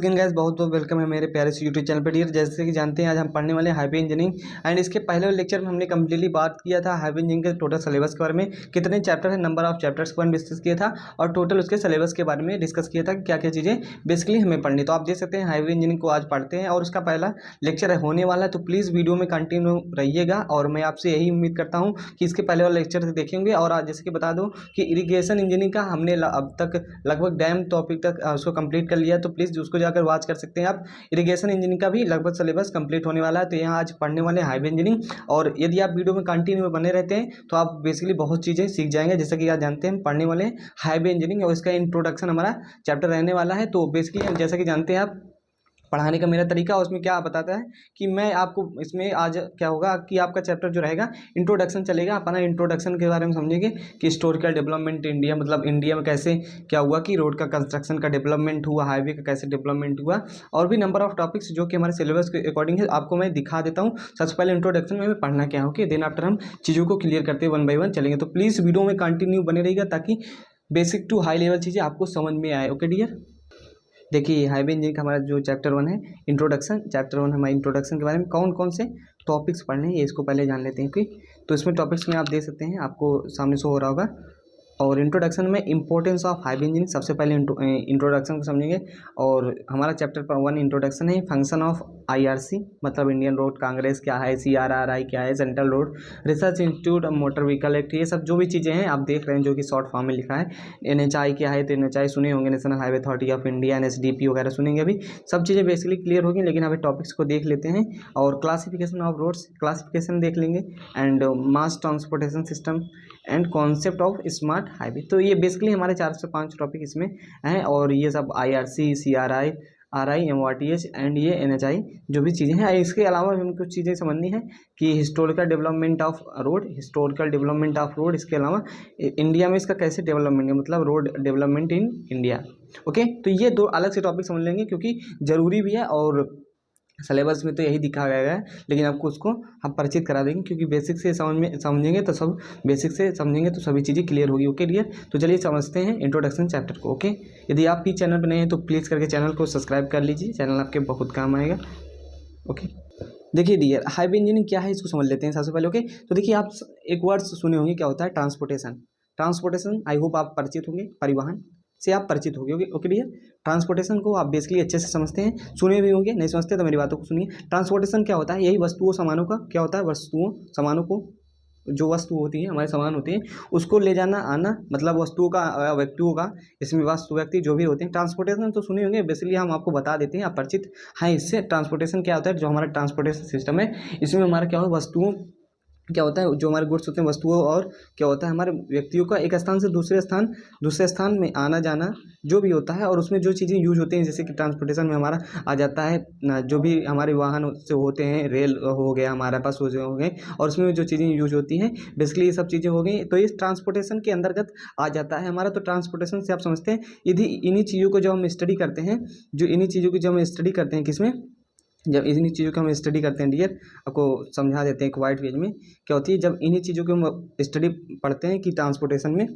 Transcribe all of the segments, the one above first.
Again guys, बहुत बहुत welcome है मेरे प्यारे से यूट्यूब चैनल पर। डियर, जैसे कि जानते हैं आज हम पढ़ने वाले हैं हाईवे इंजीनियरिंग। एंड इसके पहले वाले लेक्चर में हमने कंप्लीटली बात किया था हाईवे इंजीनियरिंग के टोटल सिलेबस के बारे में, कितने चैप्टर है, नंबर ऑफ चैप्टर्स के बारे में डिस्कस किया था और टोटल उसके सिलेबस के बारे में डिस्कस किया था कि क्या क्या चीज़ें बेसिकली हमें पढ़नी। तो आप देख सकते हैं हाईवे इंजीनियरिंग को आज पढ़ते हैं और उसका पहला लेक्चर होने वाला है। तो प्लीज़ वीडियो में कंटिन्यू रहिएगा और मैं आपसे यही उम्मीद करता हूँ कि इसके पहले वाले लेक्चर देखेंगे। और आज जैसे कि बता दूँ कि इरिगेशन इंजीनियरिंग का हमने अब तक लगभग डैम टॉपिक तक उसको कंप्लीट कर लिया, तो प्लीज़ उसको जाकर वॉच कर सकते हैं आप। इरिगेशन इंजीनियरिंग का भी लगभग सिलेबस कंप्लीट होने वाला है। तो यहाँ आज पढ़ने वाले हाईवे इंजीनियरिंग, और यदि आप वीडियो में कंटिन्यू बने रहते हैं तो आप बेसिकली बहुत चीज़ें सीख जाएंगे। जैसे कि आप जानते हैं पढ़ने वाले हाईवे इंजीनियरिंग और इसका इंट्रोडक्शन हमारा चैप्टर रहने वाला है। तो बेसिकली जैसा कि जानते हैं आप, पढ़ाने का मेरा तरीका उसमें क्या बताता है कि मैं आपको इसमें आज क्या होगा कि आपका चैप्टर जो रहेगा इंट्रोडक्शन चलेगा। अपना इंट्रोडक्शन के बारे में समझेंगे कि हिस्टोरिकल डेवलपमेंट इंडिया, मतलब इंडिया में कैसे क्या हुआ कि रोड का कंस्ट्रक्शन का डेवलपमेंट हुआ, हाईवे का कैसे डेवलपमेंट हुआ, और भी नंबर ऑफ टॉपिक्स जो कि हमारे सिलेबस के अकॉर्डिंग है आपको मैं दिखा देता हूँ। सबसे पहले इंट्रोडक्शन में पढ़ना क्या हो, देन आफ्टर हम चीज़ों को क्लियर करते वन बाई वन चलेंगे। तो प्लीज़ वीडियो में कंटिन्यू बने रहिएगा ताकि बेसिक टू हाई लेवल चीज़ें आपको समझ में आए। ओके डियर, देखिए हाईवे इंजीनियरिंग का हमारा जो चैप्टर 1 है इंट्रोडक्शन, चैप्टर 1 हमारे इंट्रोडक्शन के बारे में कौन कौन से टॉपिक्स पढ़ने हैं ये इसको पहले जान लेते हैं। ओके, तो इसमें टॉपिक्स में आप देख सकते हैं, आपको सामने शो हो रहा होगा। और इंट्रोडक्शन में इंपॉर्टेंस ऑफ हाईवे इंजीनियरिंग, सबसे पहले इंट्रोडक्शन को समझेंगे। और हमारा चैप्टर 1 इंट्रोडक्शन है। फंक्शन ऑफ आईआरसी, मतलब इंडियन रोड कांग्रेस क्या है, सीआरआरआई क्या है, central road research institute, motor vehicle act, ये सब जो भी चीज़ें हैं आप देख रहे हैं जो कि शॉर्ट फॉर्म में लिखा है। एनएचआई क्या है, तो एनएचआई सुने होंगे, National Highway Authority of India, NHDP वगैरह सुनेंगे। अभी सब चीज़ें बेसिकली क्लियर होगी, लेकिन अभी टॉपिक्स को देख लेते हैं। और क्लासिफिकेशन ऑफ रोड्स, क्लासिफिकेशन देख लेंगे। And mass transportation system and concept of smart highway. तो ये बेसिकली हमारे 4 से 5 टॉपिक इसमें हैं। और ये सब IRC, CRI, RI, MoRTH and ये एनएचआई जो भी चीज़ें हैं। इसके अलावा हमें कुछ चीज़ें समझनी है कि historical development of road, historical development of road, इसके अलावा इंडिया में इसका कैसे डेवलपमेंट है, मतलब road development in India. Okay, तो ये 2 अलग से टॉपिक समझ लेंगे क्योंकि ज़रूरी भी है और सिलेबस में तो यही दिखा गया है, लेकिन आपको उसको हम परिचित करा देंगे क्योंकि बेसिक से समझेंगे तो सब बेसिक से समझेंगे तो सभी चीज़ें क्लियर होगी। ओके डियर, तो चलिए समझते हैं इंट्रोडक्शन चैप्टर को। ओके, यदि आप भी चैनल पर नए हैं तो प्लीज़ करके चैनल को सब्सक्राइब कर लीजिए, चैनल आपके बहुत काम आएगा। ओके, देखिए डियर, हाईवे इंजीनियरिंग क्या है इसको समझ लेते हैं सबसे पहले। ओके, तो देखिए आप एक वर्ड सुने होंगे, क्या होता है ट्रांसपोर्टेशन। ट्रांसपोर्टेशन आई होप आप परिचित होंगे, परिवहन से आप परिचित होंगे। ओके ओके डियर, ट्रांसपोर्टेशन को आप बेसिकली अच्छे से समझते हैं, सुने भी होंगे, नहीं समझते तो मेरी बातों को सुनिए। ट्रांसपोर्टेशन क्या होता है, यही वस्तुओं सामानों का क्या होता है, वस्तुओं सामानों को, जो वस्तु होती है हमारे सामान होते हैं उसको ले जाना आना, मतलब वस्तुओं का व्यक्तियों का, इसमें वस्तु व्यक्ति जो भी होते हैं। ट्रांसपोर्टेशन तो सुने होंगे, बेसिकली हम आपको बता देते हैं, आप परिचित हैं इससे। ट्रांसपोर्टेशन क्या होता है, जो हमारा ट्रांसपोर्टेशन सिस्टम है इसमें हमारा क्या हो, वस्तुओं क्या होता है, जो हमारे गुड्स होते हैं वस्तुओं, और क्या होता है हमारे व्यक्तियों का एक स्थान से दूसरे स्थान में आना जाना जो भी होता है। और उसमें जो चीज़ें यूज होती हैं, जैसे कि ट्रांसपोर्टेशन में हमारा आ जाता है जो भी हमारे वाहन से होते हैं, रेल हो गया हमारे पास हो गए, और उसमें जो चीज़ें यूज होती हैं बेसिकली ये सब चीज़ें हो गई, तो इस ट्रांसपोर्टेशन के अंतर्गत आ जाता है हमारा। तो ट्रांसपोर्टेशन से आप समझते हैं, यदि इन्हीं चीज़ों को जब हम स्टडी करते हैं, जो इन्हीं चीज़ों की जब हम स्टडी करते हैं, किसमें, जब इन्हीं चीज़ों को हम स्टडी करते हैं डियर, आपको समझा देते हैं एक वाइट पेज में क्या होती है। जब इन्हीं चीज़ों को हम स्टडी पढ़ते हैं कि ट्रांसपोर्टेशन में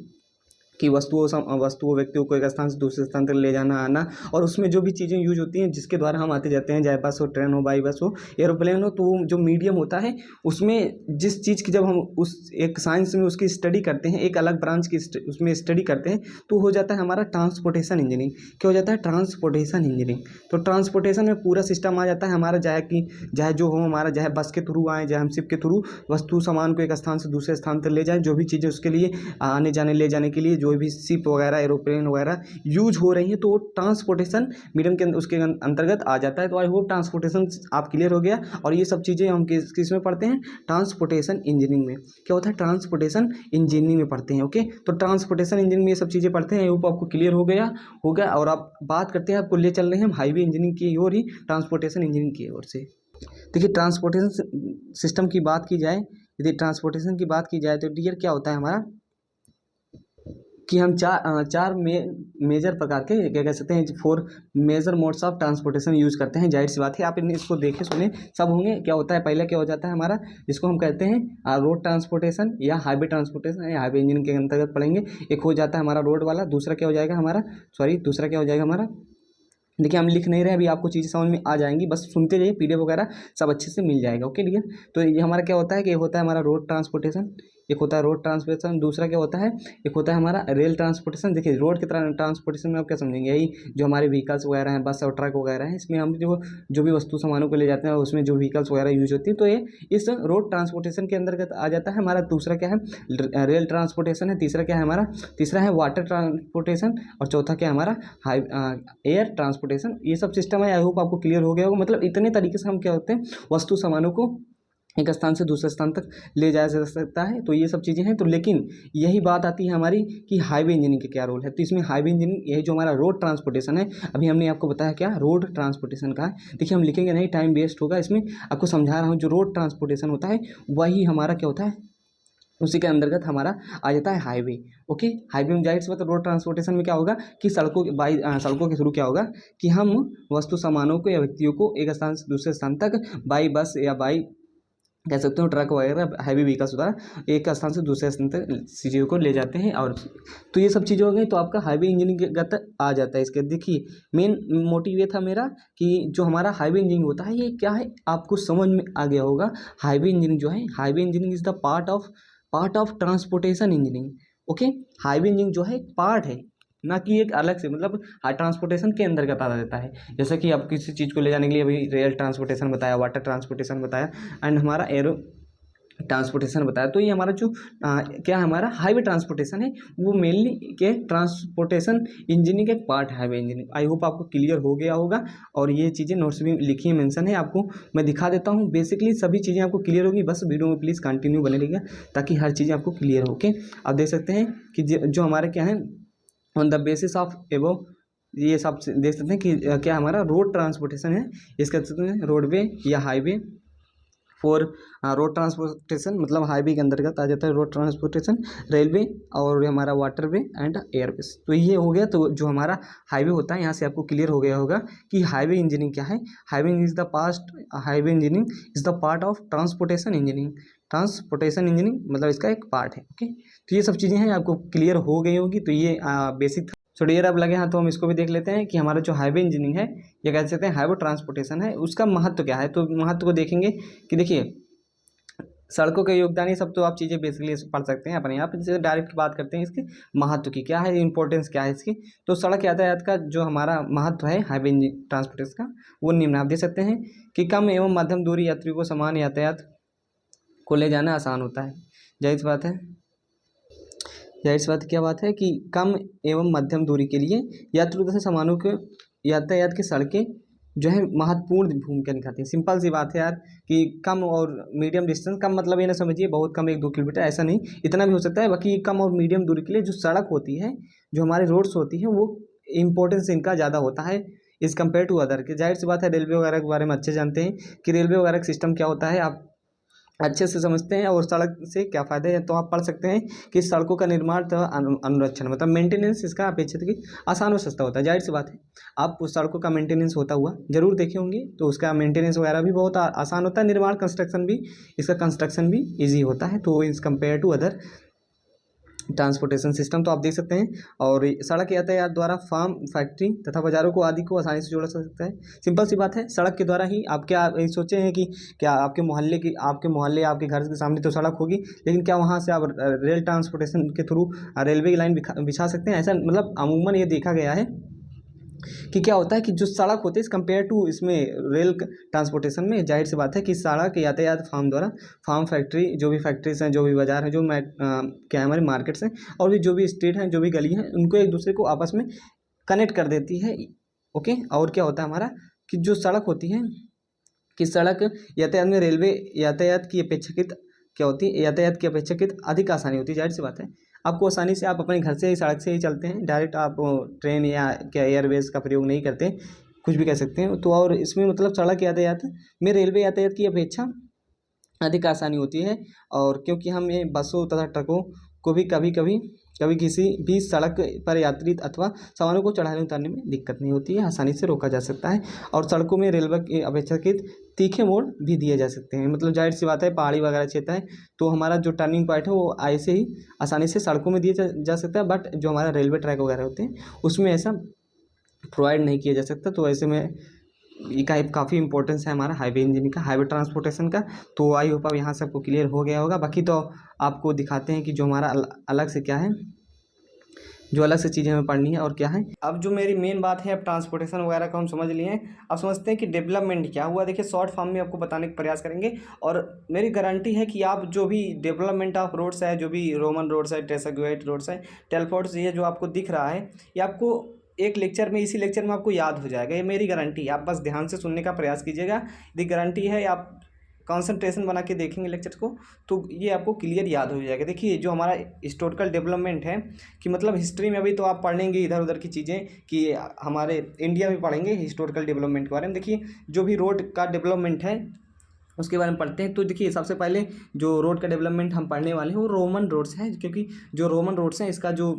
कि वस्तुओं व्यक्तियों को एक स्थान से दूसरे स्थान तक ले जाना आना, और उसमें जो भी चीज़ें यूज होती हैं जिसके द्वारा हम आते जाते हैं, चाहे बस हो, ट्रेन हो, बाई बस हो, एरोप्लेन हो, तो वो जो मीडियम होता है उसमें जिस चीज़ की जब हम उस एक साइंस में उसकी स्टडी करते हैं, एक अलग ब्रांच की उसमें स्टडी करते हैं, तो हो जाता है हमारा ट्रांसपोर्टेशन इंजीनियरिंग। क्या हो जाता है, ट्रांसपोर्टेशन इंजीनियरिंग। तो ट्रांसपोर्टेशन में पूरा सिस्टम आ जाता है हमारा, चाहे जो हो हमारा, चाहे बस के थ्रू आए, चाहे हम शिप के थ्रू वस्तु सामान को एक स्थान से दूसरे स्थान तक ले जाए, जो भी चीज़ें उसके लिए आने जाने ले जाने के लिए जो भी शिप वगैरह, एरोप्लेन वगैरह यूज हो रही हैं, तो ट्रांसपोर्टेशन मीडियम के उसके अंतर्गत आ जाता है। तो आई होप ट्रांसपोर्टेशन आप क्लियर हो गया। और ये सब चीज़ें हम किस में पढ़ते हैं, ट्रांसपोर्टेशन इंजीनियरिंग में। क्या होता है, ट्रांसपोर्टेशन इंजीनियरिंग में पढ़ते हैं। ओके, तो ट्रांसपोर्टेशन इंजीनियरिंग में ये सब चीज़ें पढ़ते हैं। आई होप आपको क्लियर हो गया होगा। और आप बात करते हैं, आपको ले चल रहे हैं हम हाईवे इंजीनियरिंग की ओर ही, ट्रांसपोर्टेशन इंजीनियरिंग की ओर से। देखिए ट्रांसपोर्टेशन सिस्टम की बात की जाए, यदि ट्रांसपोर्टेशन की बात की जाए तो डियर क्या होता है हमारा कि हम चार मेजर प्रकार के क्या कह सकते हैं, 4 major modes of transportation use करते हैं। जाहिर सी बात है आप इसको देखे सुने सब होंगे। क्या होता है, पहले क्या हो जाता है हमारा, जिसको हम कहते हैं रोड ट्रांसपोर्टेशन या हाईवे ट्रांसपोर्टेशन, या हाईवे इंजीनियरिंग के अंतर्गत पढ़ेंगे। एक हो जाता है हमारा रोड वाला, दूसरा क्या हो जाएगा हमारा, दूसरा क्या हो जाएगा हमारा देखिए हम लिख नहीं रहे, अभी आपको चीज़ें समझ में आ जाएंगी, बस सुनते जाइए, पीडीएफ वगैरह सब अच्छे से मिल जाएगा। ओके, ठीक है। तो ये हमारा क्या होता है कि एक होता है हमारा रोड ट्रांसपोर्टेशन, एक होता है रोड ट्रांसपोर्टेशन, दूसरा क्या होता है, एक होता है हमारा रेल ट्रांसपोर्टेशन। देखिए रोड के ट्रांसपोर्टेशन में आप क्या समझेंगे, यही जो हमारे व्हीकल्स वगैरह हैं, बस और ट्रक वगैरह हैं, इसमें हम जो भी वस्तु सामानों को ले जाते हैं उसमें जो व्हीकल्स वगैरह यूज होती है, तो ये इस रोड ट्रांसपोर्टेशन के अंतर्गत आ जाता है। हमारा दूसरा क्या है, रेल ट्रांसपोर्टेशन है। तीसरा क्या है हमारा, तीसरा है वाटर ट्रांसपोर्टेशन। और चौथा क्या है हमारा, हाई एयर ट्रांसपोर्टेशन। ये सब सिस्टम है, आई होप आपको क्लियर हो गया होगा। मतलब इतने तरीके से हम क्या होते हैं, वस्तु सामानों को एक स्थान से दूसरे स्थान तक ले जाया जा सकता है। तो ये सब चीज़ें हैं। तो लेकिन यही बात आती है हमारी कि हाईवे इंजीनियरिंग का क्या रोल है। तो इसमें हाईवे इंजीनियरिंग, यही जो हमारा रोड ट्रांसपोर्टेशन है, अभी हमने आपको बताया क्या रोड ट्रांसपोर्टेशन का है। देखिए हम लिखेंगे नहीं, टाइम वेस्ट होगा इसमें, आपको समझा रहा हूँ। जो रोड ट्रांसपोर्टेशन होता है वही हमारा क्या होता है, उसी के अंतर्गत हमारा आ जाता है हाईवे। ओके, हाईवे में जाहिर सी बात है, रोड ट्रांसपोर्टेशन में क्या होगा कि सड़कों के थ्रू क्या होगा कि हम वस्तु सामानों को या व्यक्तियों को एक स्थान से दूसरे स्थान तक बाई बस या बाई कह सकते हो ट्रक वगैरह हैवी व्हीकल्स द्वारा एक स्थान से दूसरे स्थान तक चीज़ों को ले जाते हैं। और तो ये सब चीज़ें हो गई, तो आपका हाईवे इंजीनियरिंग आ जाता है इसके। देखिए मेन मोटिव ये था मेरा कि जो हमारा हाईवे इंजीनियरिंग होता है ये क्या है, आपको समझ में आ गया होगा। हाईवे इंजीनियरिंग जो है, highway engineering is the part of transportation engineering. Okay, highway engineering जो है एक पार्ट है, ना कि एक अलग से, मतलब हाई ट्रांसपोर्टेशन के अंतर्गत आ जाता है। जैसे कि आप किसी चीज़ को ले जाने के लिए अभी रेल ट्रांसपोर्टेशन बताया, वाटर ट्रांसपोर्टेशन बताया, एंड हमारा एरो ट्रांसपोर्टेशन बताया। तो ये हमारा जो क्या हमारा हाईवे ट्रांसपोर्टेशन है, वो मेनली के ट्रांसपोर्टेशन इंजीनियरिंग का एक पार्ट है हाईवे इंजीनियरिंग। आई होप आपको क्लियर हो गया होगा। और ये चीज़ें नोट्स में लिखी है, मेंशन है, आपको मैं दिखा देता हूँ। बेसिकली सभी चीज़ें आपको क्लियर होगी, बस वीडियो में प्लीज़ कंटिन्यू बने रहिएगा ताकि हर चीज़ें आपको क्लियर हो। ओके, आप देख सकते हैं कि जो हमारे क्या है, ऑन द बेसिस ऑफ एबो, ये सब देख सकते हैं कि क्या हमारा रोड ट्रांसपोर्टेशन है, इसका रोडवे या हाईवे फॉर रोड ट्रांसपोर्टेशन, मतलब हाईवे के अंतर्गत आ जाता है रोड ट्रांसपोर्टेशन, रेलवे और हमारा वाटरवे एंड एयरवेज। तो ये हो गया। तो जो हमारा हाईवे होता है, यहाँ से आपको क्लियर हो गया होगा कि हाईवे इंजीनियरिंग क्या है। Highway engineering is the part of transportation engineering. Transportation engineering मतलब इसका एक पार्ट है। ओके, तो ये सब चीज़ें हैं, आपको क्लियर हो गई होगी। तो ये बेसिक छोड़िए अब लगे हाँ, तो हम इसको भी देख लेते हैं कि हमारा जो हाईवे इंजीनियरिंग है, ये कह सकते हैं हाईवे ट्रांसपोर्टेशन है, उसका महत्व क्या है। तो महत्व को देखेंगे कि देखिए सड़कों का योगदान, ये सब तो आप चीज़ें बेसिकली पढ़ सकते हैं अपने आप। जैसे डायरेक्ट बात करते हैं इसके महत्व की, क्या है इंपॉर्टेंस क्या है इसकी। तो सड़क यातायात का जो हमारा महत्व है हाईवे ट्रांसपोर्टेशन का, वो निम्न आप देख सकते हैं कि कम एवं मध्यम दूरी यात्रियों को समान यातायात को ले जाना आसान होता है। जाहिर सी बात है, जाहिर सी बात क्या बात है कि कम एवं मध्यम दूरी के लिए यात्रियों तथा सामानों के यातायात की सड़कें जो है महत्वपूर्ण भूमिका निभाती हैं। सिंपल सी बात है यार कि कम और मीडियम डिस्टेंस, कम मतलब ये ना समझिए बहुत कम 1-2 किलोमीटर, ऐसा नहीं, इतना भी हो सकता है। बाकी कम और मीडियम दूरी के लिए जो सड़क होती है, जो हमारे रोड्स होती हैं, वो इंपॉर्टेंस इनका ज़्यादा होता है इज़ कम्पेयर टू अदर के। जाहिर सी बात है रेलवे वगैरह के बारे में अच्छे जानते हैं कि रेलवे वगैरह का सिस्टम क्या होता है, आप अच्छे से समझते हैं। और सड़क से क्या फ़ायदे हैं, तो आप पढ़ सकते हैं कि सड़कों का निर्माण तथा अनुरक्षण, मतलब मेंटेनेंस इसका अपेक्षाकृत आसान और सस्ता होता है। जाहिर सी बात है, आप उस सड़कों का मेंटेनेंस होता हुआ जरूर देखे होंगे, तो उसका मेंटेनेंस वगैरह भी बहुत आसान होता है। निर्माण कंस्ट्रक्शन भी, इसका कंस्ट्रक्शन भी ईजी होता है, तो is compare to other transportation system. तो आप देख सकते हैं। और सड़क यातायात द्वारा फार्म, फैक्ट्री तथा बाजारों को आदि को आसानी से जोड़ा जा सकता है। सिंपल सी बात है, सड़क के द्वारा ही आप क्या सोचे हैं कि क्या आपके मोहल्ले आपके घर के सामने तो सड़क होगी, लेकिन क्या वहाँ से आप रेल ट्रांसपोर्टेशन के थ्रू रेलवे की लाइन बिछा सकते हैं? ऐसा मतलब अमूमन ये देखा गया है कि क्या होता है कि जो सड़क होती है इस कम्पेयर टू इसमें रेल ट्रांसपोर्टेशन में, जाहिर सी बात है कि सड़क यातायात फार्म फैक्ट्री, जो भी फैक्ट्रीज हैं, जो भी बाजार हैं, जो क्या है हमारे मार्केट्स हैं, और भी जो भी स्ट्रीट हैं, जो भी गली हैं, उनको एक दूसरे को आपस में कनेक्ट कर देती है। ओके, और क्या होता है हमारा कि जो सड़क होती है, कि सड़क यातायात में रेलवे यातायात की अपेक्षाकृत क्या होती है, यातायात की अपेक्षाकृत अधिक आसानी होती है। जाहिर सी बात है, आपको आसानी से, आप अपने घर से ही सड़क से ही चलते हैं, डायरेक्ट आप ट्रेन या क्या एयरवेज का प्रयोग नहीं करते, कुछ भी कह सकते हैं। तो और इसमें मतलब सड़क यातायात में रेलवे यातायात की अपेक्षा अधिक आसानी होती है। और क्योंकि हम ये बसों तथा ट्रकों को भी कभी किसी भी सड़क पर यात्री अथवा सामानों को चढ़ाने उतारने में दिक्कत नहीं होती है, आसानी से रोका जा सकता है। और सड़कों में रेलवे की अपेक्षाकृत तीखे मोड़ भी दिए जा सकते हैं। मतलब जाहिर सी बात है, पहाड़ी वगैरह क्षेत्र है, तो हमारा जो टर्निंग पॉइंट है वो ऐसे ही आसानी से सड़कों में दिए जा सकता है। बट जो हमारा रेलवे ट्रैक वगैरह होते हैं उसमें ऐसा प्रोवाइड नहीं किया जा सकता। तो ऐसे में ये का काफ़ी इंपॉर्टेंस है हमारा हाईवे इंजीनियरिंग का, हाईवे ट्रांसपोर्टेशन का। तो आई होप अब यहाँ से आपको क्लियर हो गया होगा। बाकी तो आपको दिखाते हैं कि जो हमारा अलग से क्या है, जो अलग से चीज़ें हमें पढ़नी है और क्या है। अब जो मेरी मेन बात है, अब ट्रांसपोर्टेशन वगैरह का हम समझ लिए हैं। अब समझते हैं कि डेवलपमेंट क्या हुआ। देखिए शॉर्ट फॉर्म में आपको बताने का प्रयास करेंगे, और मेरी गारंटी है कि आप जो भी डेवलपमेंट ऑफ रोड्स है, जो भी रोमन रोड्स है, ट्रेसेगुएट रोड्स है, टेलफोर्ड्स, ये जो आपको दिख रहा है, ये आपको एक लेक्चर में, इसी लेक्चर में आपको याद हो जाएगा। ये मेरी गारंटी है, आप बस ध्यान से सुनने का प्रयास कीजिएगा। यदि गारंटी है, आप कंसंट्रेशन बना के देखेंगे लेक्चर को, तो ये आपको क्लियर याद हो जाएगा। देखिए जो हमारा हिस्टोरिकल डेवलपमेंट है, कि मतलब हिस्ट्री में अभी तो आप पढ़ेंगे इधर उधर की चीज़ें, कि हमारे इंडिया में पढ़ेंगे हिस्टोरिकल डेवलपमेंट के बारे में। देखिए जो भी रोड का डेवलपमेंट है उसके बारे में पढ़ते हैं। तो देखिए सबसे पहले जो रोड का डेवलपमेंट हम पढ़ने वाले हैं वो रोमन रोड्स हैं, क्योंकि जो रोमन रोड्स हैं इसका जो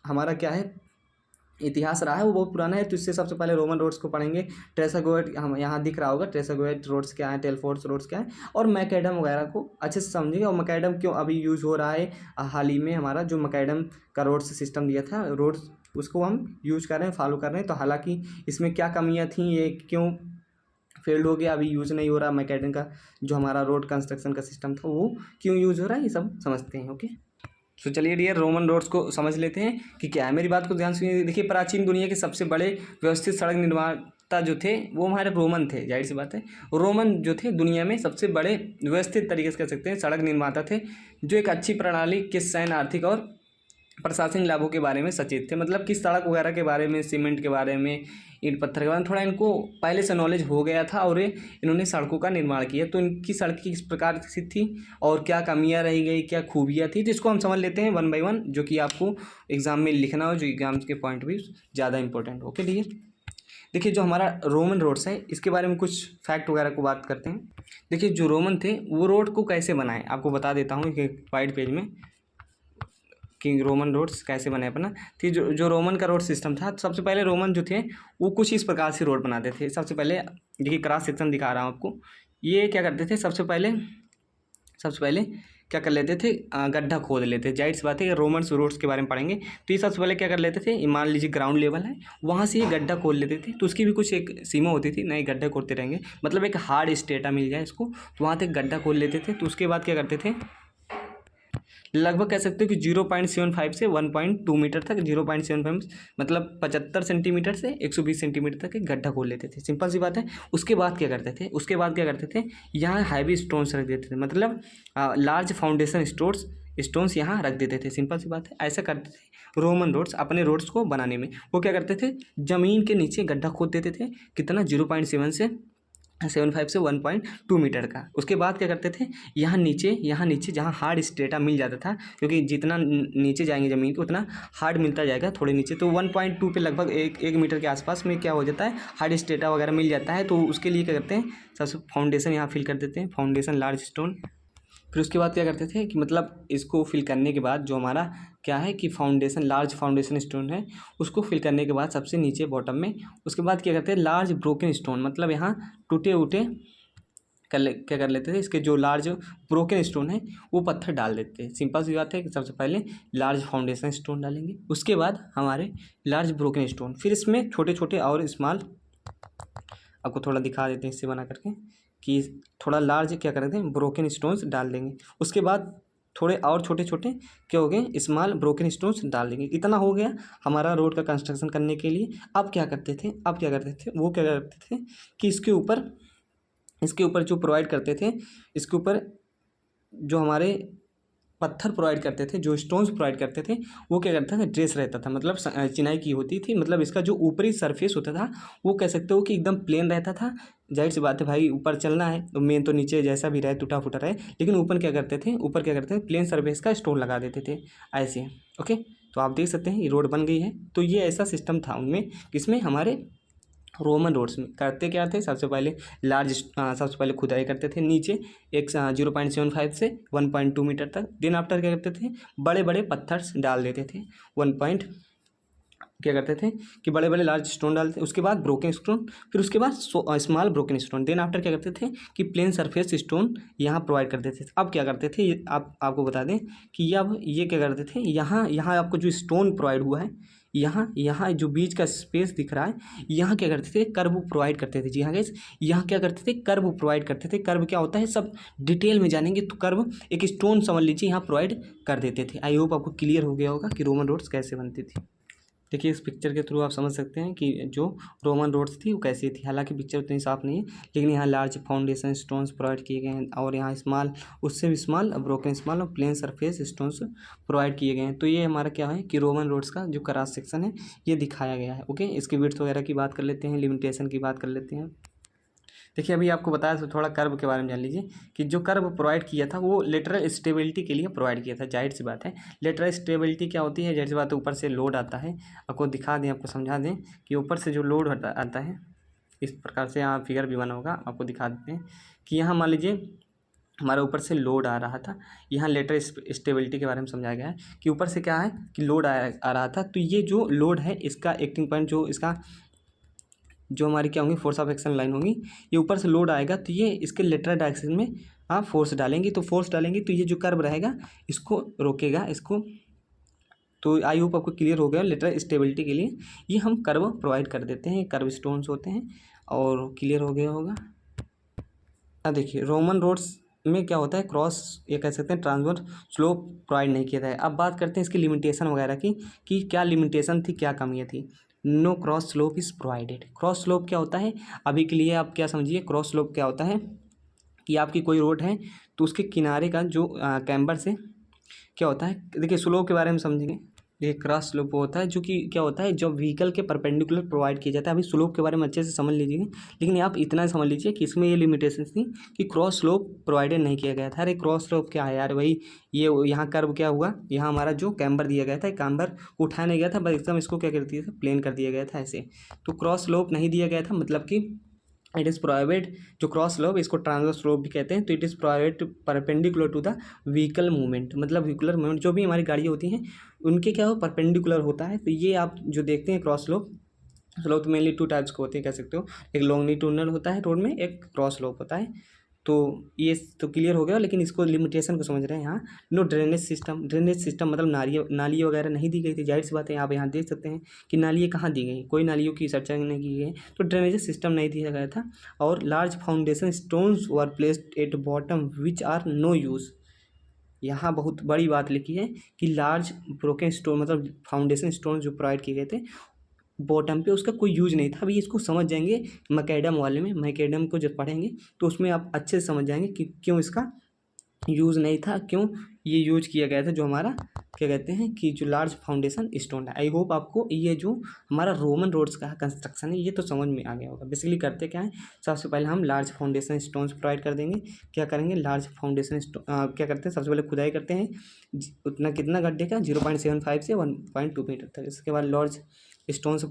हमारा क्या है इतिहास रहा है वो बहुत पुराना है। तो इससे सबसे पहले रोमन रोड्स को पढ़ेंगे। ट्रेसेगुएट हम यहाँ दिख रहा होगा, ट्रेसेगुएट रोड्स क्या है, टेलफोर्ड्स रोड्स क्या है, और मैकेडम वगैरह को अच्छे से समझिए। और मैकेडम क्यों अभी यूज़ हो रहा है, हाल ही में हमारा जो मैकेडम का रोड्स सिस्टम दिया था, रोड्स उसको हम यूज़ कर रहे हैं, फॉलो कर रहे हैं। तो हालांकि इसमें क्या कमियाँ थी, ये क्यों फेल्ड हो गया, अभी यूज़ नहीं हो रहा मैकेडम का जो हमारा रोड कंस्ट्रक्शन का सिस्टम था, वो क्यों यूज़ हो रहा है, ये सब समझते हैं। ओके, तो चलिए डियर रोमन रोड्स को समझ लेते हैं कि क्या है। मेरी बात को ध्यान सुनिए। देखिए प्राचीन दुनिया के सबसे बड़े व्यवस्थित सड़क निर्माता जो थे वो हमारे रोमन थे, जाहिर सी बात है। रोमन जो थे दुनिया में सबसे बड़े व्यवस्थित तरीके से कह सकते हैं सड़क निर्माता थे, जो एक अच्छी प्रणाली के सैन्य, आर्थिक और प्रशासनिक लाभों के बारे में सचेत थे। मतलब कि सड़क वगैरह के बारे में, सीमेंट के बारे में, ईंट पत्थर के बारे में थोड़ा इनको पहले से नॉलेज हो गया था, और इन्होंने सड़कों का निर्माण किया। तो इनकी सड़क किस प्रकार से थी और क्या कमियां रही गई, क्या खूबियां थी, जिसको हम समझ लेते हैं वन बाय वन, जो कि आपको एग्जाम में लिखना हो, जो एग्जाम के पॉइंट भी ज़्यादा इंपॉर्टेंट। ओके डियर, देखिए जो हमारा रोमन रोड्स है इसके बारे में कुछ फैक्ट वगैरह को बात करते हैं। देखिए जो रोमन थे वो रोड को कैसे बनाए, आपको बता देता हूँ एक वाइट पेज में कि रोमन रोड्स कैसे बने अपना। तो जो रोमन का रोड सिस्टम था, सबसे पहले रोमन जो थे वो कुछ इस प्रकार से रोड बनाते थे। सबसे पहले देखिए क्रॉस सेक्शन दिखा रहा हूँ आपको। ये क्या करते थे, सबसे पहले क्या कर लेते थे, गड्ढा खोद लेते। जाहिर सी बात है रोमन रोड्स के बारे में पढ़ेंगे। तो ये सबसे पहले क्या कर लेते थे, मान लीजिए ग्राउंड लेवल है, वहाँ से ये गड्ढा खोद लेते थे। तो उसकी भी कुछ एक सीमा होती थी, नहीं गड्ढा खोदते रहेंगे, मतलब एक हार्ड स्टेटा मिल जाए इसको, तो वहाँ तक गड्ढा खोद लेते थे। तो उसके बाद क्या करते थे, लगभग कह सकते हो कि 0.75 से 1.2 मीटर तक, 0.75 मतलब 75 सेंटीमीटर से 120 सेंटीमीटर तक एक गड्ढा खोल लेते थे। सिंपल सी बात है। उसके बाद क्या करते थे, यहाँ हैवी स्टोन्स रख देते थे, मतलब लार्ज फाउंडेशन स्टोन्स यहाँ रख देते थे। सिंपल सी बात है, ऐसा करते थे रोमन रोड्स अपने रोड्स को बनाने में। वो क्या करते थे, ज़मीन के नीचे गड्ढा खोद देते थे, कितना 0.7 से 75 से 1.2 मीटर का। उसके बाद क्या करते थे, यहाँ नीचे जहाँ हार्ड स्ट्रेटा मिल जाता था, क्योंकि जितना नीचे जाएंगे ज़मीन के उतना हार्ड मिलता जाएगा थोड़े नीचे। तो 1.2 पे लगभग एक मीटर के आसपास में क्या हो जाता है, हार्ड स्ट्रेटा वगैरह मिल जाता है। तो उसके लिए क्या करते हैं, सबसे फाउंडेशन यहाँ फिल कर देते हैं, फाउंडेशन लार्ज स्टोन। फिर उसके बाद क्या करते थे कि मतलब इसको फिल करने के बाद जो हमारा क्या है कि फाउंडेशन, लार्ज फाउंडेशन स्टोन है, उसको फिल करने के बाद सबसे नीचे बॉटम में, उसके बाद क्या करते हैं, लार्ज ब्रोकन स्टोन, मतलब यहाँ टूटे उटे क्या कर लेते थे, इसके जो लार्ज ब्रोकन स्टोन है वो पत्थर डाल देते हैं। सिंपल सी बात है कि सबसे पहले लार्ज फाउंडेशन स्टोन डालेंगे, उसके बाद हमारे लार्ज ब्रोकन स्टोन, फिर इसमें छोटे छोटे और स्मॉल, आपको थोड़ा दिखा देते हैं इससे बना करके, कि थोड़ा लार्ज क्या करते हैं ब्रोकन स्टोन्स डाल देंगे। उसके बाद थोड़े और छोटे छोटे क्या हो गए, स्मॉल ब्रोकन स्टोन्स डाल देंगे। इतना हो गया हमारा रोड का कंस्ट्रक्शन करने के लिए। अब क्या करते थे, वो क्या करते थे कि इसके ऊपर जो प्रोवाइड करते थे, इसके ऊपर जो हमारे पत्थर प्रोवाइड करते थे, जो स्टोन्स प्रोवाइड करते थे, वो क्या करता था, ड्रेस रहता था, मतलब चिनाई की होती थी। मतलब इसका जो ऊपरी सरफेस होता था वो कह सकते हो कि एकदम प्लेन रहता था। जाहिर सी बात है भाई, ऊपर चलना है तो मेन तो नीचे जैसा भी रहे, टूटा फूटा रहे, लेकिन ऊपर क्या करते थे, प्लेन सरफेस का स्टोन लगा देते थे ऐसे। ओके, तो आप देख सकते हैं ये रोड बन गई है। तो ये ऐसा सिस्टम था उनमें, किसमें, हमारे रोमन रोड्स में। करते क्या थे, सबसे पहले खुदाई करते थे नीचे एक 0.75 से 1.2 मीटर तक। दिन आफ्टर क्या करते थे, बड़े बड़े पत्थर डाल देते थे क्या करते थे कि बड़े बड़े लार्ज स्टोन डालते, उसके बाद ब्रोकन स्टोन, फिर उसके बाद small broken stone, then after क्या करते थे कि प्लेन सरफेस स्टोन यहाँ प्रोवाइड करते थे। अब क्या करते थे, आपको बता दें कि अब ये क्या करते थे, यहाँ आपको जो स्टोन प्रोवाइड हुआ है, यहाँ जो बीच का स्पेस दिख रहा है, यहाँ क्या करते थे, कर्व प्रोवाइड करते थे। जी हाँ गाइस, यहाँ क्या करते थे, कर्व प्रोवाइड करते थे। कर्व क्या होता है सब डिटेल में जानेंगे, तो कर्व एक स्टोन समझ लीजिए यहाँ प्रोवाइड कर देते थे। आई होप आपको क्लियर हो गया होगा कि रोमन रोड्स कैसे बनती थी। देखिए इस पिक्चर के थ्रू आप समझ सकते हैं कि जो रोमन रोड्स थी वो कैसी थी। हालांकि पिक्चर उतनी साफ नहीं है, लेकिन यहाँ लार्ज फाउंडेशन स्टोन्स प्रोवाइड किए गए हैं, और यहाँ स्मॉल, उससे भी स्मॉल ब्रोकन स्मॉल और प्लेन सरफेस स्टोन्स प्रोवाइड किए गए हैं। तो ये हमारा क्या है कि रोमन रोड्स का जो क्रॉस सेक्शन है ये दिखाया गया है। ओके, इसकी विड्थ वगैरह की बात कर लेते हैं, लिमिटेशन की बात कर लेते हैं। देखिए अभी आपको बताया तो थोड़ा कर्व के बारे में जान लीजिए कि जो कर्व प्रोवाइड किया था वो लेटरल स्टेबिलिटी के लिए प्रोवाइड किया था। जाहिर सी बात है, लेटरल स्टेबिलिटी क्या होती है, जाहिर सी बात है ऊपर से लोड आता है। आपको दिखा दें, आपको समझा दें कि ऊपर से जो लोड आता है, इस प्रकार से यहाँ फिगर भी बना होगा, आपको दिखा देते हैं कि यहाँ मान लीजिए हमारे ऊपर से लोड आ रहा था। यहाँ लेटरल स्टेबिलिटी के बारे में समझाया गया है कि ऊपर से क्या है कि लोड आ रहा था, तो ये जो लोड है इसका एक्टिंग पॉइंट, जो हमारी क्या होंगी, फोर्स ऑफ एक्शन लाइन होंगी, ये ऊपर से लोड आएगा तो ये इसके लेटरल डायरेक्शन में आप फोर्स डालेंगे, तो फोर्स डालेंगे तो ये जो कर्व रहेगा इसको रोकेगा, इसको। तो आई होप आपको क्लियर हो गया। लेटरल स्टेबिलिटी के लिए ये हम कर्व प्रोवाइड कर देते हैं, कर्व स्टोन्स होते हैं, और क्लियर हो गया होगा। अब देखिए रोमन रोड्स में क्या होता है, क्रॉस ये कह सकते हैं ट्रांसवर्स स्लोप प्रोवाइड नहीं किया था। अब बात करते हैं इसकी लिमिटेशन वगैरह की कि क्या लिमिटेशन थी, क्या कमियाँ थी। No cross slope is provided. Cross slope क्या होता है, अभी के लिए आप क्या समझिए, क्रॉस स्लोप क्या होता है कि आपकी कोई रोड है तो उसके किनारे का जो कैम्बर से क्या होता है, देखिए स्लोप के बारे में समझेंगे। ये क्रॉस स्लोप होता है जो कि क्या होता है, जब व्हीकल के परपेंडिकुलर प्रोवाइड किया जाता है। अभी स्लोप के बारे में अच्छे से समझ लीजिए, लेकिन आप इतना समझ लीजिए कि इसमें ये लिमिटेशन थी कि क्रॉस स्लोप प्रोवाइडेड नहीं किया गया था। अरे क्रॉस स्लोप क्या है यार, वही ये यहाँ कर्व क्या हुआ, यहाँ हमारा जो कैम्बर दिया गया था, कैम्बर को उठाया नहीं गया था, बस एकदम इसको क्या कर दिया था, प्लेन कर दिया गया था ऐसे। तो क्रॉस स्लोप नहीं दिया गया था, मतलब कि इट इज़ प्रोवाइडेड, जो क्रॉस स्लोप इसको ट्रांसवर्स स्लोप भी कहते हैं, तो it is provided perpendicular to the vehicle movement, मतलब व्हीकुलर मूवमेंट जो भी हमारी गाड़ियाँ होती हैं उनके क्या हो परपेंडिकुलर होता है। तो ये आप जो देखते हैं cross slope, slope mainly two types के होते हैं, कह सकते हो, एक लॉन्गिट्यूडनल होता है रोड में, एक क्रॉस स्लोप होता है। तो ये तो क्लियर हो गया, लेकिन इसको लिमिटेशन को समझ रहे हैं यहाँ। No drainage system, drainage system मतलब नाली वगैरह नहीं दी गई थी। जाहिर सी बात है, आप यहाँ देख सकते हैं कि नालियाँ कहाँ दी गई, कोई नालियों की चर्चा नहीं की गई, तो ड्रेनेज सिस्टम नहीं दिया गया था। और large foundation stones were placed at bottom which are no use. यहाँ बहुत बड़ी बात लिखी है कि लार्ज ब्रोकन स्टोन मतलब फाउंडेशन स्टोन जो प्रोवाइड किए गए थे बॉटम पे, उसका कोई यूज नहीं था। अभी इसको समझ जाएंगे मैकेडम वाले में, मैकेडम को जब पढ़ेंगे तो उसमें आप अच्छे से समझ जाएंगे कि क्यों इसका यूज़ नहीं था, क्यों ये यूज किया गया था, जो हमारा क्या कहते हैं कि जो लार्ज फाउंडेशन स्टोन है। आई होप आपको ये जो हमारा रोमन रोड्स का कंस्ट्रक्शन है ये तो समझ में आ गया होगा। बेसिकली करते क्या है, सबसे पहले हम लार्ज फाउंडेशन स्टोन्स प्रोवाइड कर देंगे। क्या करेंगे, लार्ज फाउंडेशन क्या करते हैं, सबसे पहले खुदाई करते हैं उतना कितना गड्ढे का 0.75 से 1.2 मीटर तक। इसके बाद लार्ज स्टोन्स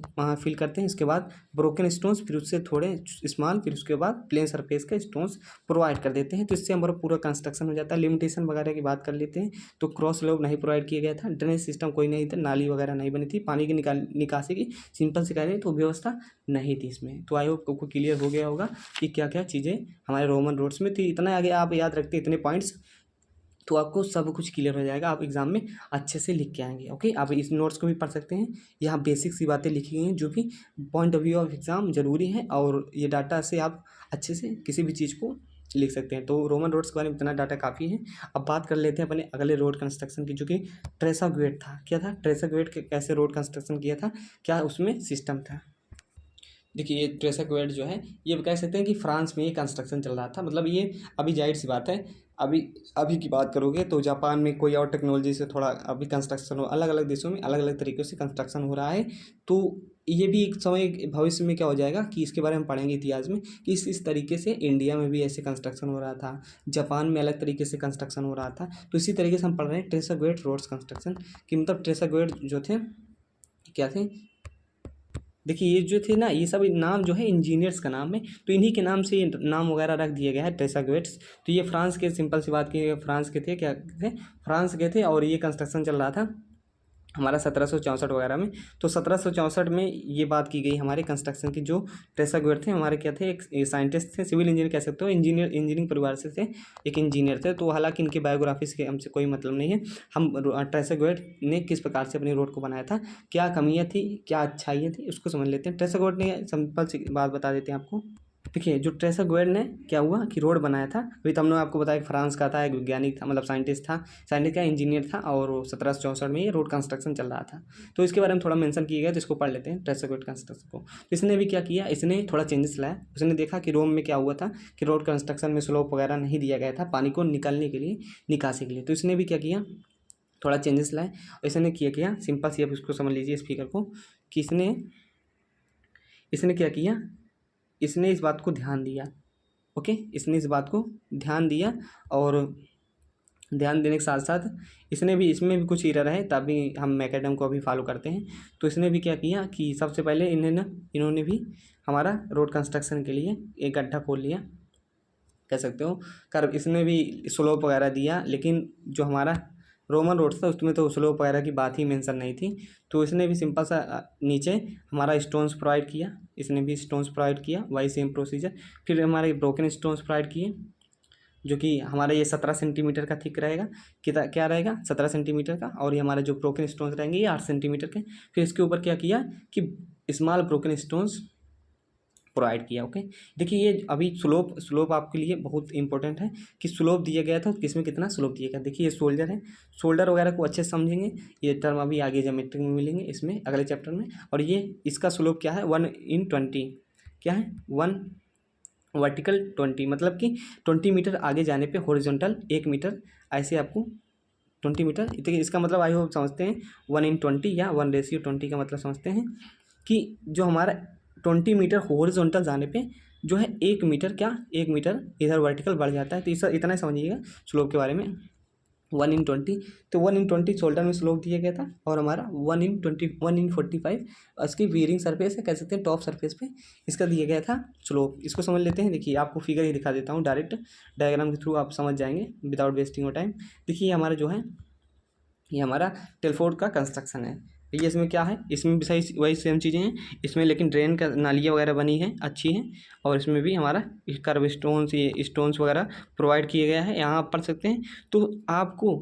फिल करते हैं, इसके बाद ब्रोकन स्टोन्स, फिर उससे थोड़े स्मॉल, फिर उसके बाद प्लेन सरफेस के स्टोन्स प्रोवाइड कर देते हैं। तो इससे हमारा पूरा कंस्ट्रक्शन हो जाता है। लिमिटेशन वगैरह की बात कर लेते हैं, तो क्रॉस स्लोप नहीं प्रोवाइड किया गया था, ड्रेनेज सिस्टम कोई नहीं था, नाली वगैरह नहीं बनी थी, पानी की निकासी की सिंपल से कह रहे हैं तो व्यवस्था नहीं थी इसमें। तो आई होप आपको क्लियर हो गया होगा कि क्या क्या चीज़ें हमारे रोमन रोड्स में थी। इतना आगे आप याद रखते इतने पॉइंट्स तो आपको सब कुछ क्लियर हो जाएगा, आप एग्जाम में अच्छे से लिख के आएंगे। ओके, आप इस नोट्स को भी पढ़ सकते हैं, यहाँ बेसिक सी बातें लिखी गई हैं जो कि point of view of exam जरूरी है, और ये डाटा से आप अच्छे से किसी भी चीज़ को लिख सकते हैं। तो रोमन रोड्स के बारे में इतना डाटा काफ़ी है। अब बात कर लेते हैं अपने अगले रोड कंस्ट्रक्शन की, जो कि ट्रेसागुएट था। क्या था ट्रेसागुएट, कैसे रोड कंस्ट्रक्शन किया था, क्या उसमें सिस्टम था। देखिए ये ट्रेसागुएट जो है ये कह सकते हैं कि फ्रांस में ये कंस्ट्रक्शन चल रहा था। मतलब ये अभी जाहिर सी बात है, अभी की बात करोगे तो जापान में कोई और टेक्नोलॉजी से थोड़ा अभी कंस्ट्रक्शन हो, अलग अलग देशों में अलग अलग तरीक़ों से कंस्ट्रक्शन हो रहा है। तो ये भी एक समय भविष्य में क्या हो जाएगा कि इसके बारे में पढ़ेंगे इतिहास में कि इस तरीके से इंडिया में भी ऐसे कंस्ट्रक्शन हो रहा था, जापान में अलग तरीके से कंस्ट्रक्शन हो रहा था। तो इसी तरीके से हम पढ़ रहे हैं ट्रेसागुएट रोड्स कंस्ट्रक्शन कि मतलब ट्रेसागुएट जो थे क्या थे। देखिए ये जो थे ना, ये सब नाम जो है इंजीनियर्स का नाम है, तो इन्हीं के नाम से ये नाम वगैरह रख दिया गया है ट्रेसागुएट्स। तो ये फ्रांस के, सिंपल सी बात की, फ्रांस के थे, क्या थे, फ्रांस के थे, और ये कंस्ट्रक्शन चल रहा था हमारा 1764 वगैरह में। तो 1764 में ये बात की गई हमारे कंस्ट्रक्शन की। जो ट्रेसा गोयर थे हमारे क्या थे, एक साइंटिस्ट थे, सिविल इंजीनियर कह सकते हो, इंजीनियरिंग परिवार से थे, एक इंजीनियर थे। तो हालांकि इनकी बायोग्राफी से हमसे कोई मतलब नहीं है। हम ट्रेसा गोयर ने किस प्रकार से अपनी रोड को बनाया था, क्या कमियाँ थी, क्या अच्छाइयाँ थी, उसको समझ लेते हैं। ट्रेसा गोयर ने सिंपल सी बात बता देते हैं आपको। देखिए जो ट्रेसा गोयर ने क्या हुआ कि रोड बनाया था, अभी तो हमने आपको बताया कि फ्रांस का था, एक वैज्ञानिक था, मतलब साइंटिस्ट था, साइंटिस्ट का इंजीनियर था, और 1764 में ये रोड कंस्ट्रक्शन चल रहा था। तो इसके बारे में थोड़ा मेंशन किया गया, तो इसको पढ़ लेते हैं ट्रेसा गोयर कंस्ट्रक्शन को। तो इसने भी क्या किया, इसने थोड़ा चेंजेस लाया। उसने देखा कि रोम में क्या हुआ था कि रोड कंस्ट्रक्शन में स्लोप वगैरह नहीं दिया गया था पानी को निकालने के लिए, निकासी के लिए। तो इसने भी क्या किया, थोड़ा चेंजेस लाए। और इसने किया सिंपल सी, अब इसको समझ लीजिए इस फिगर को, कि इसने क्या किया, इसने इस बात को ध्यान दिया। ओके, इसने इस बात को ध्यान दिया, और ध्यान देने के साथ साथ इसने भी, इसमें भी कुछ एरर है, तभी हम मैकेडम को अभी फॉलो करते हैं। तो इसने भी क्या किया कि सबसे पहले इन्होंने भी हमारा रोड कंस्ट्रक्शन के लिए एक गड्ढा खोल लिया, कह सकते हो कर। इसने भी स्लोप वगैरह दिया, लेकिन जो हमारा रोमन रोड था उसमें तो स्लोप वगैरह की बात ही मेंशन नहीं थी। तो इसने भी सिंपल सा नीचे हमारा स्टोन्स प्रोवाइड किया, इसने भी स्टोन्स प्रोवाइड किया, वही सेम प्रोसीजर। फिर हमारे ब्रोकन स्टोन्स प्रोवाइड किए, जो कि हमारा ये 17 सेंटीमीटर का थिक रहेगा। कितना क्या रहेगा, 17 सेंटीमीटर का। और ये हमारे जो ब्रोकन स्टोन्स रहेंगे ये 8 सेंटीमीटर के। फिर इसके ऊपर क्या किया कि स्मॉल ब्रोकन स्टोन्स प्रोवाइड किया। ओके, देखिए ये अभी स्लोप आपके लिए बहुत इंपॉर्टेंट है कि स्लोप दिया गया था, किसमें कितना स्लोप दिया गया। देखिए ये शोल्डर है, शोल्डर वगैरह को अच्छे से समझेंगे, ये टर्म अभी आगे ज्योमेट्री में मिलेंगे इसमें अगले चैप्टर में। और ये इसका स्लोप क्या है, 1/20, क्या है 1 वर्टिकल 20, मतलब कि 20 मीटर आगे जाने पे हॉरिजॉन्टल 1 मीटर, ऐसे आपको 20 मीटर। देखिए इसका मतलब आई होप समझते हैं 1/20 या 1:20 का मतलब समझते हैं कि जो हमारा 20 मीटर हॉरिजॉन्टल जाने पे जो है 1 मीटर, क्या 1 मीटर इधर वर्टिकल बढ़ जाता है। तो इस इतना ही समझिएगा स्लोप के बारे में। 1/20, तो 1/20 शोल्डर में स्लोप दिया गया था, और हमारा 1/45 इसकी वीयरिंग सरफेस है, कह सकते हैं टॉप सरफेस पे इसका दिया गया था स्लोप। इसको समझ लेते हैं। देखिए आपको फिगर ही दिखा देता हूँ, डायरेक्ट डायग्राम के थ्रू आप समझ जाएंगे विदाउट वेस्टिंग ऑफ टाइम। देखिए हमारा जो है, ये हमारा टेलफोर्ड का कंस्ट्रक्शन है। ये इसमें क्या है, इसमें भी सही वही सेम चीज़ें हैं इसमें, लेकिन ड्रेन का नालियाँ वगैरह बनी है, अच्छी हैं। और इसमें भी हमारा कर्व स्टोन्स, ये स्टोन्स वगैरह प्रोवाइड किए गया है, यहाँ आप पढ़ सकते हैं। तो आपको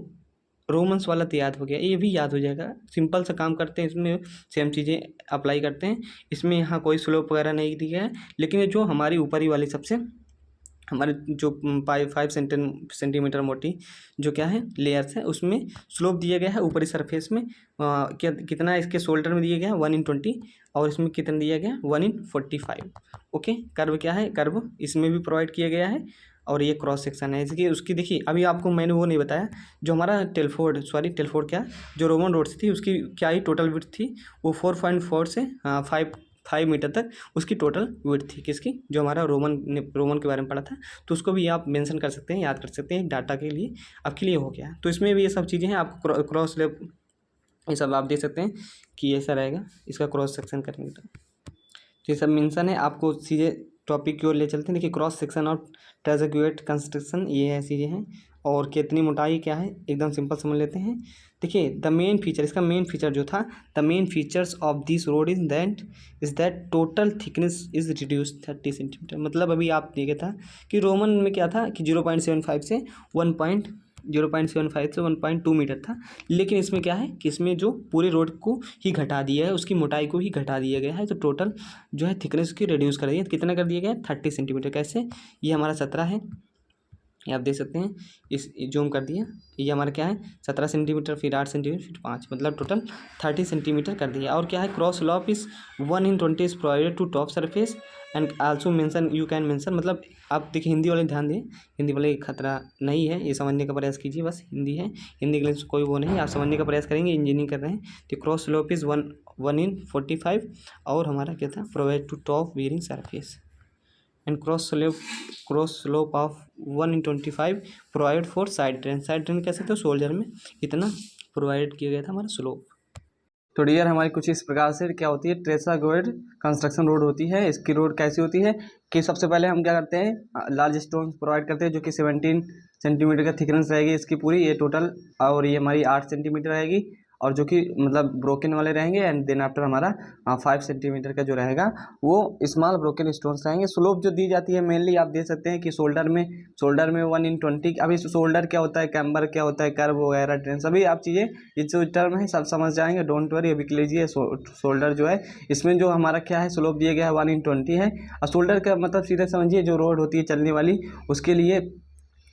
रोमन्स वाला तो याद हो गया, ये भी याद हो जाएगा। सिंपल सा काम करते हैं, इसमें सेम चीज़ें अप्लाई करते हैं। इसमें यहाँ कोई स्लोप वगैरह नहीं दिया है, लेकिन ये जो हमारी ऊपरी वाली सबसे हमारे जो 5 सेंटीमीटर मोटी जो क्या है लेयर्स है, उसमें स्लोप दिया गया है ऊपरी सरफेस में। क्या कितना इसके शोल्डर में दिया गया है 1/20, और इसमें कितना दिया गया है 1/45। ओके, कर्व क्या है, कर्व इसमें भी प्रोवाइड किया गया है। और ये क्रॉस सेक्शन है इसकी, उसकी देखिए अभी आपको मैंने वो नहीं बताया, जो हमारा टेलफोर्ड क्या, जो रोमन रोड थी उसकी क्या ही टोटल विड्थ थी, वो 4.4 से 5 मीटर तक उसकी टोटल विड्थ थी। किसकी, जो हमारा रोमन के बारे में पढ़ा था। तो उसको भी आप मेंशन कर सकते हैं, याद कर सकते हैं, डाटा के लिए आपके लिए हो गया। तो इसमें भी ये सब चीज़ें हैं, आपको क्रॉस लेप ये सब आप देख सकते हैं कि ऐसा रहेगा इसका क्रॉस सेक्शन करेंगे तो ये सब मेंशन है। आपको सीधे टॉपिक की ओर ले चलते हैं। देखिए क्रॉस सेक्शन और ट्रेजर कंस्ट्रक्शन, ये है चीज़ें हैं। और कितनी मोटाई क्या है, एकदम सिंपल समझ लेते हैं। देखिए द मेन फीचर, इसका मेन फीचर जो था, the main features of this road is that total thickness is reduce 30 centimetre. मतलब अभी आप देखे था कि रोमन में क्या था कि 0.75 से 1.2 मीटर था, लेकिन इसमें क्या है कि इसमें जो पूरे रोड को ही घटा दिया है, उसकी मोटाई को ही घटा दिया गया है। तो टोटल जो है थिकनेस की रिड्यूस कर दिया, कितना कर दिया गया है 30 सेंटीमीटर। कैसे, ये हमारा 17 है, ये आप देख सकते हैं, इस जूम कर दिया, ये हमारा क्या है 17 सेंटीमीटर, फिर 8 सेंटीमीटर, फिर 5, मतलब टोटल 30 सेंटीमीटर कर दिया। और क्या है, cross slope is 1/20 is provided to top surface and also mention, you can mention, मतलब आप देखिए हिंदी वाले ध्यान दें, हिंदी वाले खतरा नहीं है, ये समझने का प्रयास कीजिए, बस हिंदी है, हिंदी इंग्लिश कोई वो नहीं, आप समझने का प्रयास करेंगे, इंजीनियरिंग कर रहे हैं। तो क्रॉस स्लोप इज 1/45, और हमारा क्या था, provide to top bearing surface, and cross slope of 1/25 provide for side drain कह सकते हो, शोल्डर में इतना प्रोवाइड किया गया था हमारा स्लोप। तो डियर हमारी कुछ इस प्रकार से क्या होती है, ट्रेसा गोयड कंस्ट्रक्शन रोड होती है। इसकी रोड कैसी होती है कि सबसे पहले हम क्या करते हैं, लार्ज स्टोन प्रोवाइड करते हैं, जो कि 17 सेंटीमीटर का थिकनेस रहेगी इसकी पूरी, ये टोटल, और ये हमारी 8 सेंटीमीटर रहेगी। और जो कि मतलब ब्रोकन वाले रहेंगे, एंड देन आफ्टर हमारा 5 सेंटीमीटर का जो रहेगा वो स्मॉल ब्रोकन स्टोन्स रहेंगे। स्लोप जो दी जाती है मेनली आप देख सकते हैं कि शोल्डर में 1/20। अभी शोल्डर क्या होता है, कैम्बर क्या होता है, कर्व वगैरह, ट्रेन, सभी आप चीज़ें ये जो टर्म है सब समझ जाएंगे, डोंट वरी। अभी के लीजिए शोल्डर जो है इसमें जो हमारा क्या है स्लोप दिया गया है 1/20 है। और शोल्डर का मतलब सीधे समझिए जो रोड होती है चलने वाली, उसके लिए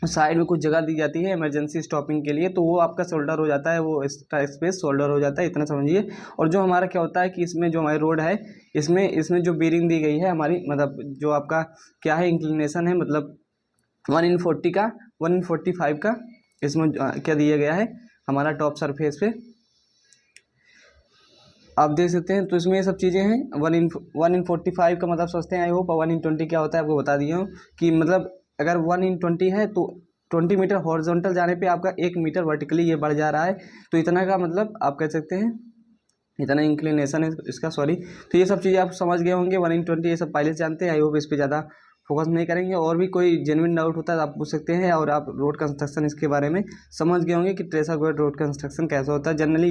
साइड में कुछ जगह दी जाती है इमरजेंसी स्टॉपिंग के लिए, तो वो आपका शोल्डर हो जाता है, वो एक्स्ट्रा स्पेस शोल्डर हो जाता है, इतना समझिए। और जो हमारा क्या होता है कि इसमें जो हमारी रोड है इसमें जो बीरिंग दी गई है हमारी, मतलब जो आपका क्या है इंक्लिनेशन है, मतलब 1/40 का 1/45 का इसमें क्या दिया गया है हमारा टॉप सरफेस पे, आप देख सकते हैं। तो इसमें ये सब चीज़ें हैं। 1/45 का मतलब सोचते हैं, आई होप 1/20 क्या होता है आपको बता दिया हूँ कि मतलब अगर 1/20 है तो 20 मीटर हॉरिजॉन्टल जाने पे आपका 1 मीटर वर्टिकली ये बढ़ जा रहा है। तो इतना का मतलब आप कह सकते हैं इतना इंक्लिनेशन है इसका, सॉरी। तो ये सब चीज़ें आप समझ गए होंगे 1/20, ये सब पहले से जानते हैं। आई होप इस पर ज़्यादा फोकस नहीं करेंगे। और भी कोई जेन्युइन डाउट होता है तो आप पूछ सकते हैं। और आप रोड कंस्ट्रक्शन इसके बारे में समझ गए होंगे कि ट्रेसा रोड कंस्ट्रक्शन कैसा होता है जनरली।